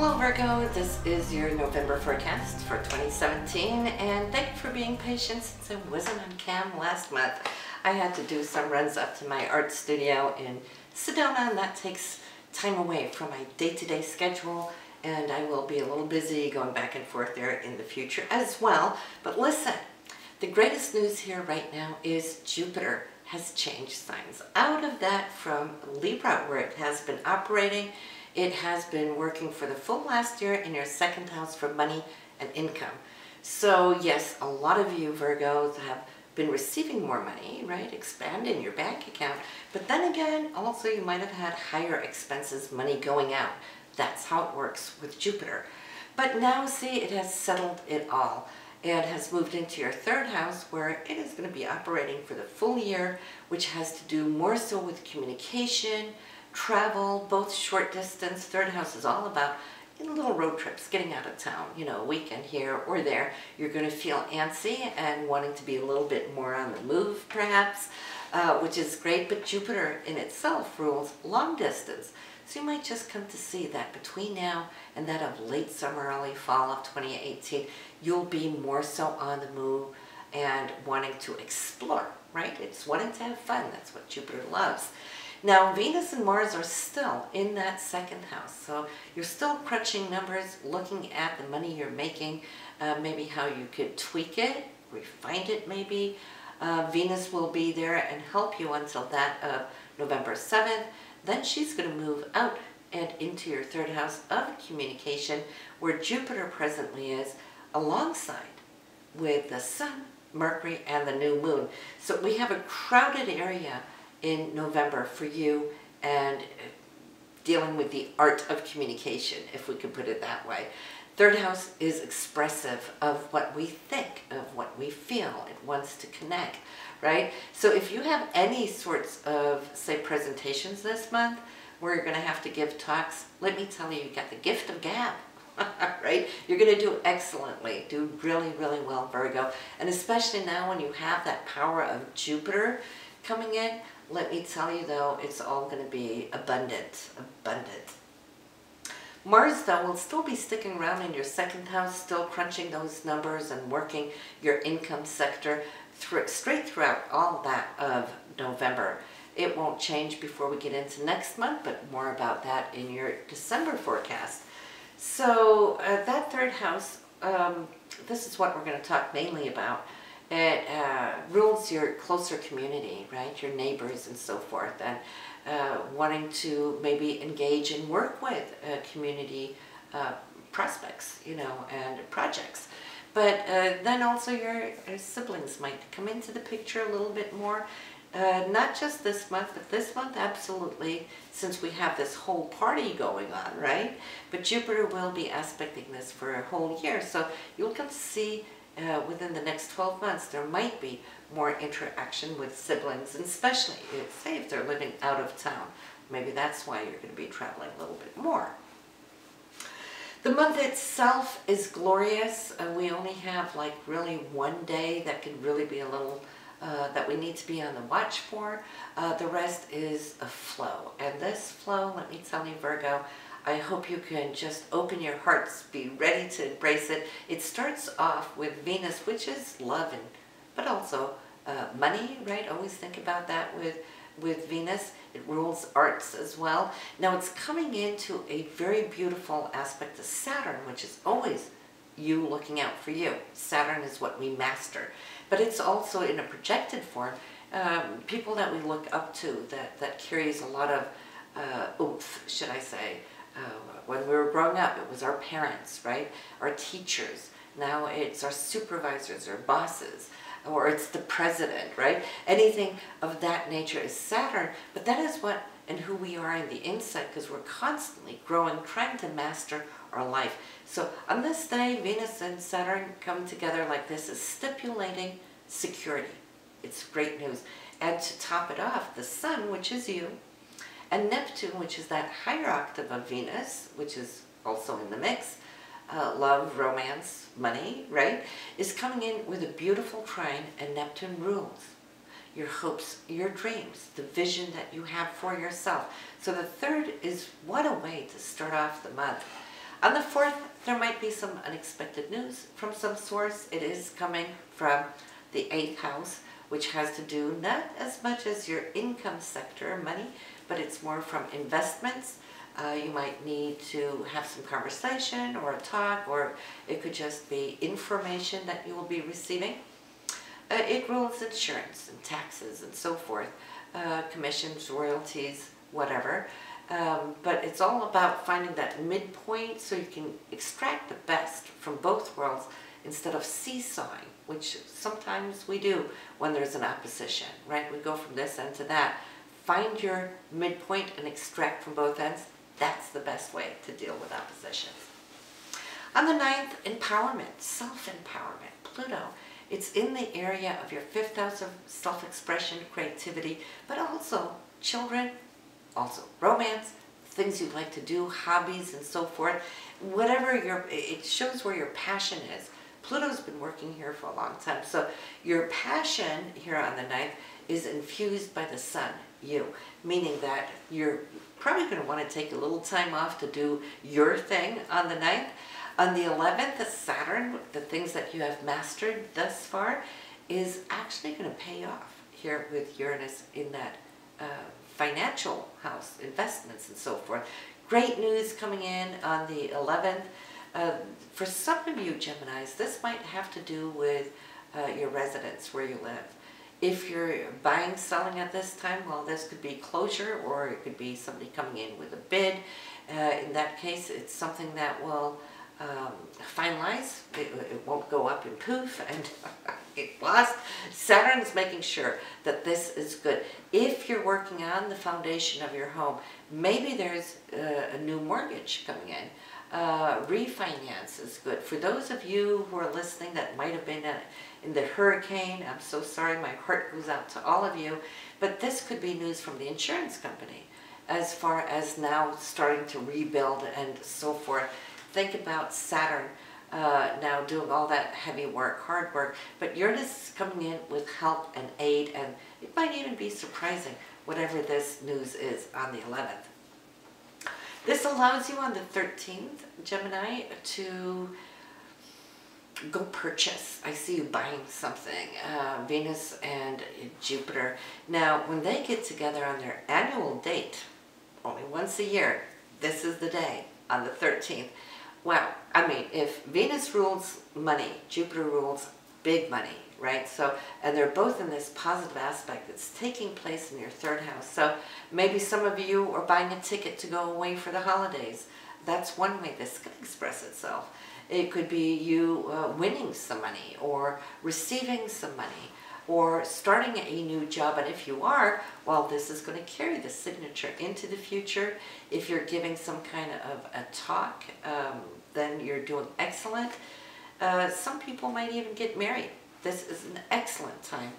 Hello Virgo, this is your November forecast for 2017, and thank you for being patient since I wasn't on cam last month. I had to do some runs up to my art studio in Sedona, and that takes time away from my day-to-day schedule, and I will be a little busy going back and forth there in the future as well. But listen, the greatest news here right now is Jupiter has changed signs. Out of that from Libra, where it has been operating, it has been working for the full last year in your second house for money and income. So yes, a lot of you Virgos have been receiving more money, right? Expanding your bank account. But then again, also you might have had higher expenses, money going out. That's how it works with Jupiter. But now see, it has settled it all and has moved into your third house, where it is going to be operating for the full year, which has to do more so with communication, travel, both short distance. Third house is all about little road trips, getting out of town, you know, a weekend here or there. You're going to feel antsy and wanting to be a little bit more on the move, perhaps, which is great. But Jupiter in itself rules long distance. So you might just come to see that between now and that of late summer, early fall of 2018, you'll be more so on the move and wanting to explore, right? It's wanting to have fun. That's what Jupiter loves. Now, Venus and Mars are still in that second house, so you're still crunching numbers, looking at the money you're making, maybe how you could tweak it, refine it maybe. Venus will be there and help you until that of November 7th. Then she's going to move out and into your third house of communication, where Jupiter presently is, alongside with the Sun, Mercury, and the new moon. So we have a crowded area in November for you, and dealing with the art of communication, if we could put it that way. Third house is expressive of what we think, of what we feel. It wants to connect, right? So if you have any sorts of, say, presentations this month where you're going to have to give talks, let me tell you, you got the gift of gab. Right? You're going to do excellently, do really, really well, Virgo. And especially now when you have that power of Jupiter coming in, let me tell you though, it's all going to be abundant, abundant. Mars though will still be sticking around in your second house, still crunching those numbers and working your income sector straight throughout all that of November. It won't change before we get into next month, but more about that in your December forecast. So that third house, this is what we're going to talk mainly about. It rules your closer community, right? Your neighbors and so forth, and wanting to maybe engage and work with community prospects, you know, and projects. But then also your siblings might come into the picture a little bit more. Not just this month, but this month absolutely, since we have this whole party going on, right? But Jupiter will be aspecting this for a whole year, so you'll come to see within the next 12 months, there might be more interaction with siblings, and especially, say, if they're living out of town. Maybe that's why you're going to be traveling a little bit more. The month itself is glorious. We only have like really one day that could really be a little, that we need to be on the watch for. The rest is a flow. And this flow, let me tell you, Virgo, I hope you can just open your hearts, be ready to embrace it. It starts off with Venus, which is love, but also money, right? Always think about that with Venus. It rules arts as well. Now it's coming into a very beautiful aspect of Saturn, which is always you looking out for you. Saturn is what we master. But it's also in a projected form, people that we look up to, that carries a lot of oomph, should I say. When we were growing up, it was our parents, right? Our teachers. Now it's our supervisors or bosses, or it's the president, right? Anything of that nature is Saturn, but that is what and who we are in the inside, because we're constantly growing, trying to master our life. So on this day, Venus and Saturn come together like this, is stipulating security. It's great news. And to top it off, the Sun, which is you, and Neptune, which is that higher octave of Venus, which is also in the mix, love, romance, money, right, is coming in with a beautiful trine, and Neptune rules your hopes, your dreams, the vision that you have for yourself. So the third is, what a way to start off the month. On the 4th, there might be some unexpected news from some source. It is coming from the 8th house, which has to do not as much as your income sector, money, but it's more from investments. You might need to have some conversation or a talk, or it could just be information that you will be receiving. It rules insurance and taxes and so forth, commissions, royalties, whatever. But it's all about finding that midpoint so you can extract the best from both worlds instead of seesawing, which sometimes we do when there's an opposition, right? We go from this end to that. Find your midpoint and extract from both ends. That's the best way to deal with oppositions. On the 9th, empowerment, self-empowerment, Pluto. It's in the area of your 5th house of self-expression, creativity, but also children, also romance, things you'd like to do, hobbies and so forth. Whatever it shows where your passion is. Pluto's been working here for a long time. So your passion here on the 9th is infused by the sun, you, meaning that you're probably going to want to take a little time off to do your thing on the 9th. On the 11th, the Saturn, the things that you have mastered thus far, is actually going to pay off here with Uranus in that financial house, investments and so forth. Great news coming in on the 11th. For some of you Geminis, this might have to do with your residence, where you live. If you're buying, selling at this time, well, this could be closure, or it could be somebody coming in with a bid. In that case, it's something that will finalize. It won't go up in poof and get lost. Saturn's making sure that this is good. If you're working on the foundation of your home, maybe there's a new mortgage coming in. Refinance is good. For those of you who are listening that might have been in the hurricane, I'm so sorry, my heart goes out to all of you, but this could be news from the insurance company as far as now starting to rebuild and so forth. Think about Saturn now doing all that heavy work, hard work, but Uranus is coming in with help and aid, and it might even be surprising, whatever this news is on the 11th. This allows you on the 13th, Gemini, to go purchase. I see you buying something, Venus and Jupiter. Now, when they get together on their annual date, only once a year, this is the day, on the 13th. Well, I mean, if Venus rules money, Jupiter rules big money, right? So, and they're both in this positive aspect that's taking place in your 3rd house. So maybe some of you are buying a ticket to go away for the holidays. That's one way this can express itself. It could be you winning some money, or receiving some money, or starting a new job. And if you are, well, this is going to carry the signature into the future. If you're giving some kind of a talk, then you're doing excellent. Some people might even get married. This is an excellent time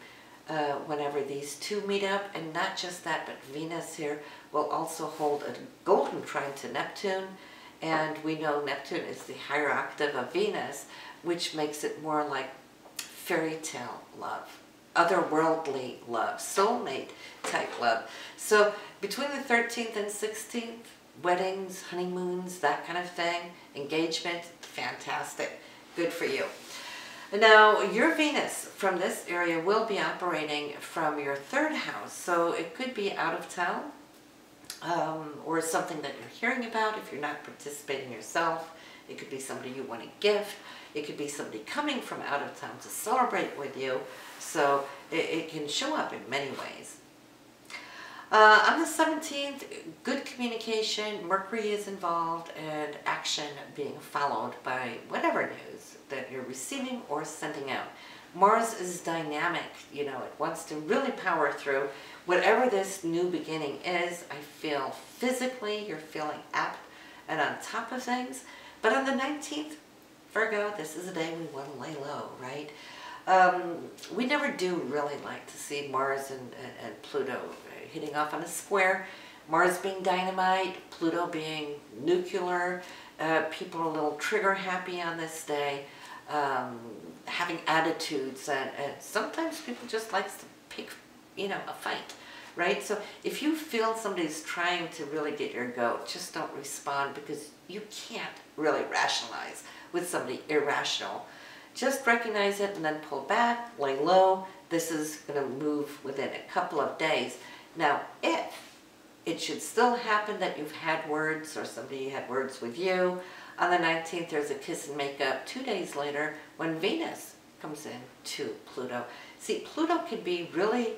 whenever these two meet up. And not just that, but Venus here will also hold a golden trine to Neptune. And we know Neptune is the higher octave of Venus, which makes it more like fairy tale love, otherworldly love, soulmate type love. So between the 13th and 16th, weddings, honeymoons, that kind of thing, engagement, fantastic. Good for you. Now, your Venus from this area will be operating from your 3rd house, so it could be out of town, or something that you're hearing about if you're not participating yourself. It could be somebody you want to gift. It could be somebody coming from out of town to celebrate with you. So it can show up in many ways. On the 17th, good communication, Mercury is involved, and action being followed by whatever news that you're receiving or sending out. Mars is dynamic, you know, it wants to really power through. Whatever this new beginning is, I feel physically you're feeling apt and on top of things. But on the 19th, Virgo, this is a day we want to lay low, right? We never do really like to see Mars and Pluto hitting off on a square. Mars being dynamite, Pluto being nuclear. People are a little trigger happy on this day, having attitudes, and sometimes people just like to pick, you know, a fight, right? So if you feel somebody's trying to really get your goat, just don't respond, because you can't really rationalize with somebody irrational. Just recognize it and then pull back, lay low. This is going to move within a couple of days. Now, if it should still happen that you've had words or somebody had words with you, on the 19th there's a kiss and make up 2 days later when Venus comes in to Pluto. See, Pluto can be really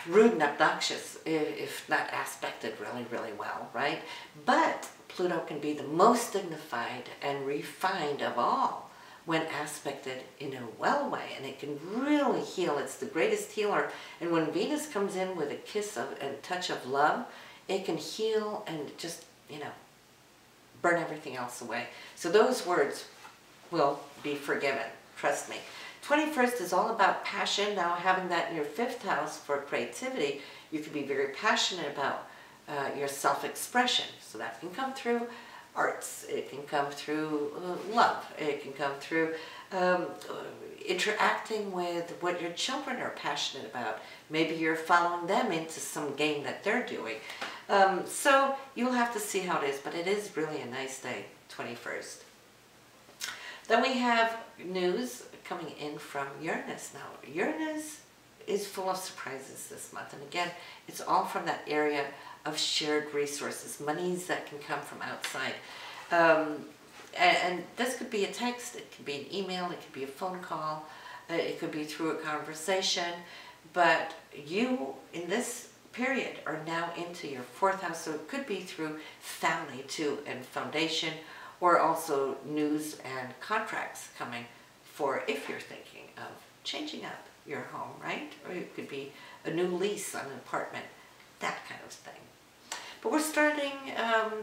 rude and obnoxious if not aspected really well, right? But Pluto can be the most dignified and refined of all when aspected in a well way, and it can really heal. It's the greatest healer. And when Venus comes in with a kiss of and touch of love, it can heal and just, you know, burn everything else away. So those words will be forgiven, trust me. 21st is all about passion. Now, having that in your 5th house for creativity, you can be very passionate about your self-expression. So that can come through arts, it can come through love, it can come through interacting with what your children are passionate about. Maybe you're following them into some game that they're doing. So you'll have to see how it is, but it is really a nice day, 21st. Then we have news coming in from Uranus. Now, Uranus is full of surprises this month, and again, it's all from that area of shared resources, monies that can come from outside. And this could be a text, it could be an email, it could be a phone call, it could be through a conversation, but you, in this period, are now into your 4th house, so it could be through family too, and foundation, or also news and contracts coming for if you're thinking of changing up your home, right? Or it could be a new lease on an apartment, that kind of thing. But we're starting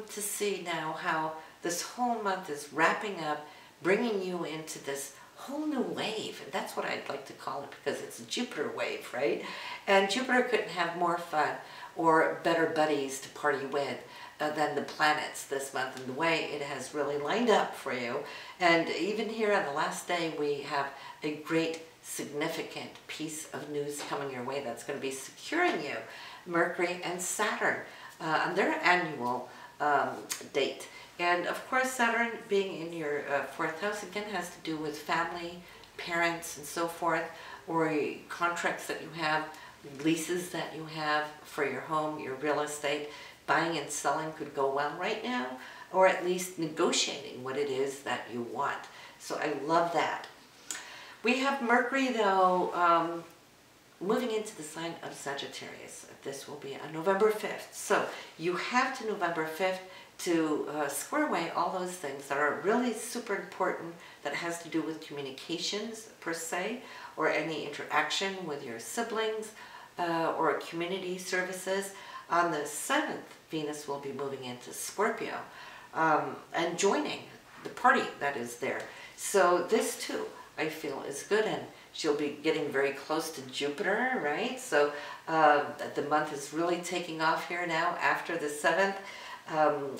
to see now how this whole month is wrapping up, bringing you into this whole new wave. And that's what I'd like to call it, because it's a Jupiter wave, right? And Jupiter couldn't have more fun or better buddies to party with than the planets this month, and the way it has really lined up for you. And even here on the last day, we have a great significant piece of news coming your way that's going to be securing you. Mercury and Saturn on their annual date. And of course, Saturn being in your 4th house again has to do with family, parents, and so forth, or contracts that you have, leases that you have for your home, your real estate. Buying and selling could go well right now, or at least negotiating what it is that you want. So I love that. We have Mercury, though, moving into the sign of Sagittarius. This will be on November 5th. So you have to November 5th to square away all those things that are really super important, that has to do with communications per se, or any interaction with your siblings, or community services. On the 7th, Venus will be moving into Scorpio and joining the party that is there. So this too, I feel, is good, and she'll be getting very close to Jupiter, right? So the month is really taking off here now after the 7th.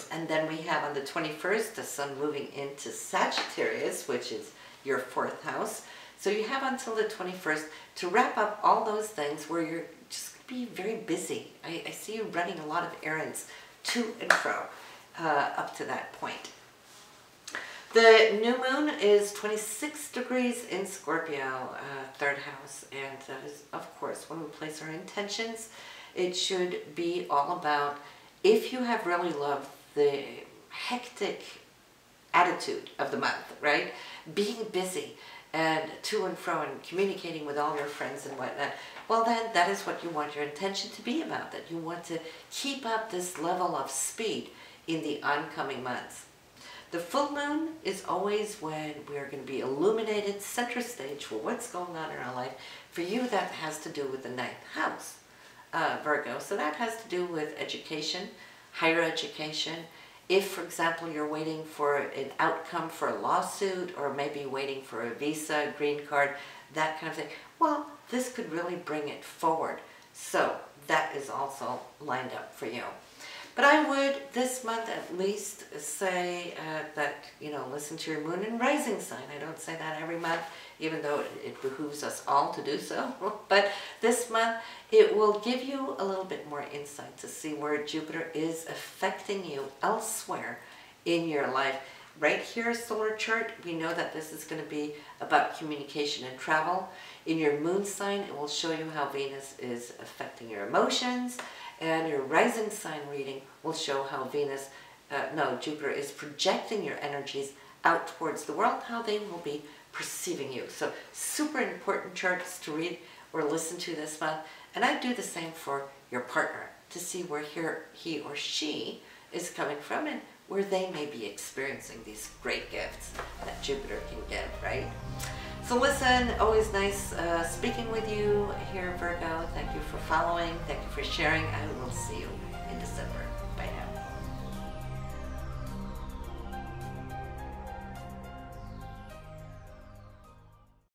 And then we have on the 21st, the Sun moving into Sagittarius, which is your 4th house. So you have until the 21st to wrap up all those things where you're just be very busy. I see you running a lot of errands to and fro up to that point. The new moon is 26 degrees in Scorpio, 3rd house, and that is, of course, when we place our intentions. It should be all about, if you have really loved the hectic attitude of the month, right? Being busy and to and fro and communicating with all your friends and whatnot, well then that is what you want your intention to be about, that you want to keep up this level of speed in the oncoming months. The full moon is always when we're going to be illuminated, center stage for what's going on in our life. For you, that has to do with the 9th house, Virgo. So that has to do with education, higher education. If, for example, you're waiting for an outcome for a lawsuit, or maybe waiting for a visa, green card, that kind of thing, well, this could really bring it forward. So that is also lined up for you. But I would this month at least say that, listen to your moon and rising sign. I don't say that every month, even though it behooves us all to do so. But this month, it will give you a little bit more insight to see where Jupiter is affecting you elsewhere in your life. Right here, solar chart, we know that this is going to be about communication and travel. In your moon sign, it will show you how Venus is affecting your emotions, and your rising sign reading will show how Jupiter is projecting your energies out towards the world, how they will be perceiving you. So super important charts to read or listen to this month. And I do the same for your partner to see where he or she is coming from and where they may be experiencing these great gifts that Jupiter can give, right? So listen, always nice speaking with you here, Virgo. Thank you for following. Thank you for sharing. I will see you in December.